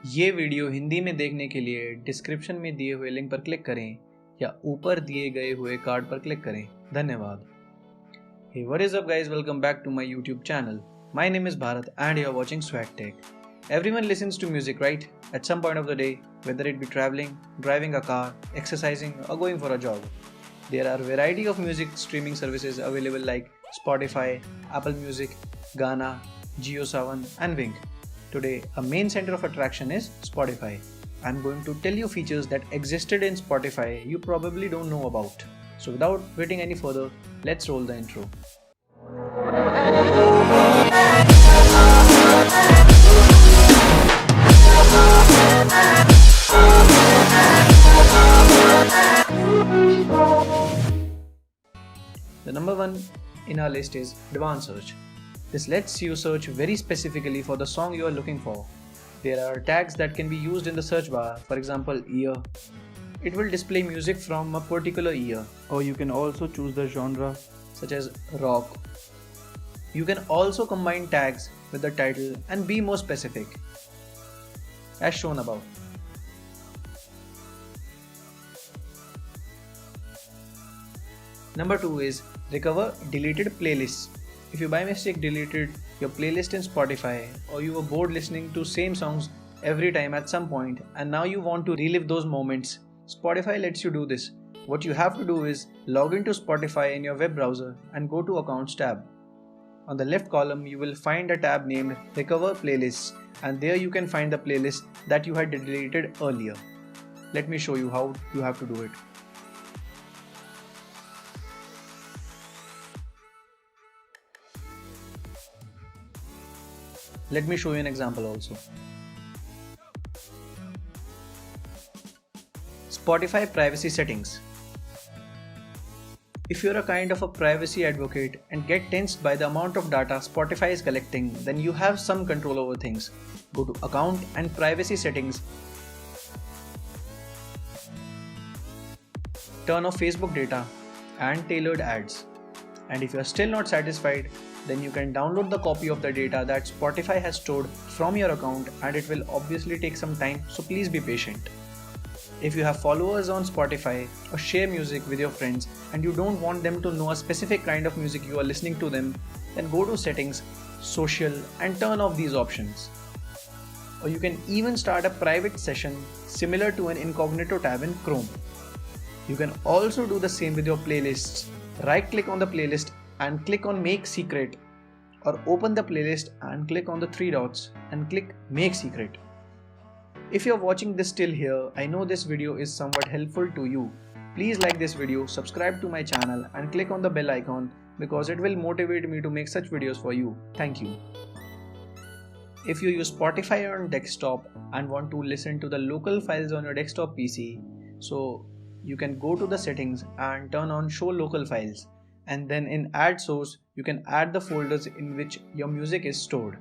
ये वीडियो हिंदी में देखने के लिए डिस्क्रिप्शन में दिए हुए लिंक पर क्लिक करें या ऊपर दिए गए हुए कार्ड पर क्लिक करें। धन्यवाद। Hey, what is up guys? Welcome back to my YouTube channel. My name is Bharat and you're watching Swag Tech. Everyone listens to music, right? At some point of the day, whether it be traveling, driving a car, exercising or going for a jog. There are a variety of music streaming services available like Spotify, Apple Music, Gaana, JioSaavn and Wynk. Today, a main center of attraction is Spotify. I'm going to tell you features that existed in Spotify you probably don't know about. So without waiting any further, let's roll the intro. The number one in our list is Advanced Search. This lets you search very specifically for the song you are looking for. There are tags that can be used in the search bar, for example, year. It will display music from a particular year, or you can also choose the genre such as rock. You can also combine tags with the title and be more specific, as shown above. Number 2 is Recover Deleted Playlists. If you by mistake deleted your playlist in Spotify, or you were bored listening to same songs every time at some point and now you want to relive those moments, Spotify lets you do this. What you have to do is log into Spotify in your web browser and go to Accounts tab. On the left column you will find a tab named Recover Playlists, and there you can find the playlist that you had deleted earlier. Let me show you how you have to do it. Let me show you an example also. Spotify privacy settings. If you're a kind of a privacy advocate and get tensed by the amount of data Spotify is collecting, then you have some control over things. Go to Account and Privacy Settings. Turn off Facebook data and tailored ads. And if you're still not satisfied, then you can download the copy of the data that Spotify has stored from your account, and it will obviously take some time, so please be patient. If you have followers on Spotify or share music with your friends and you don't want them to know a specific kind of music you are listening to them, then go to Settings, Social and turn off these options. Or you can even start a private session similar to an incognito tab in Chrome. You can also do the same with your playlists. Right click on the playlist and click on Make Secret, or open the playlist and click on the three dots and click Make Secret. If you're watching this till here, I know this video is somewhat helpful to you. Please like this video, subscribe to my channel and click on the bell icon because it will motivate me to make such videos for you. Thank you. If you use Spotify on desktop and want to listen to the local files on your desktop PC, so you can go to the settings and turn on Show Local Files, and then in Add Source you can add the folders in which your music is stored.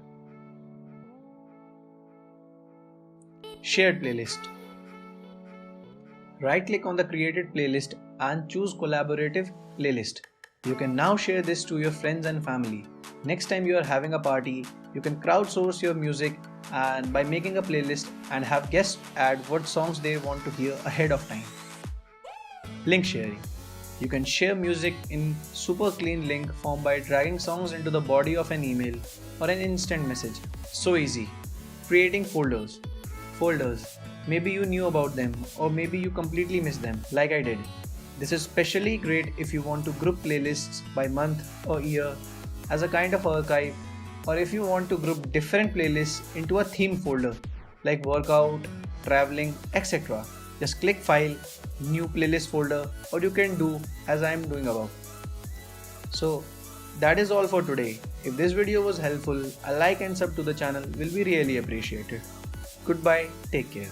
Shared playlist. Right click on the created playlist and choose Collaborative Playlist. You can now share this to your friends and family. Next time you are having a party, you can crowdsource your music and by making a playlist and have guests add what songs they want to hear ahead of time. Link sharing. You can share music in super clean link form by dragging songs into the body of an email or an instant message. So easy. Creating folders. Maybe you knew about them, or maybe you completely missed them like I did. This is especially great if you want to group playlists by month or year as a kind of archive, or if you want to group different playlists into a theme folder like workout, traveling, etc. Just click File, New Playlist folder, or you can do as I am doing above. So that is all for today. If this video was helpful, a like and sub to the channel will be really appreciated. Goodbye, take care.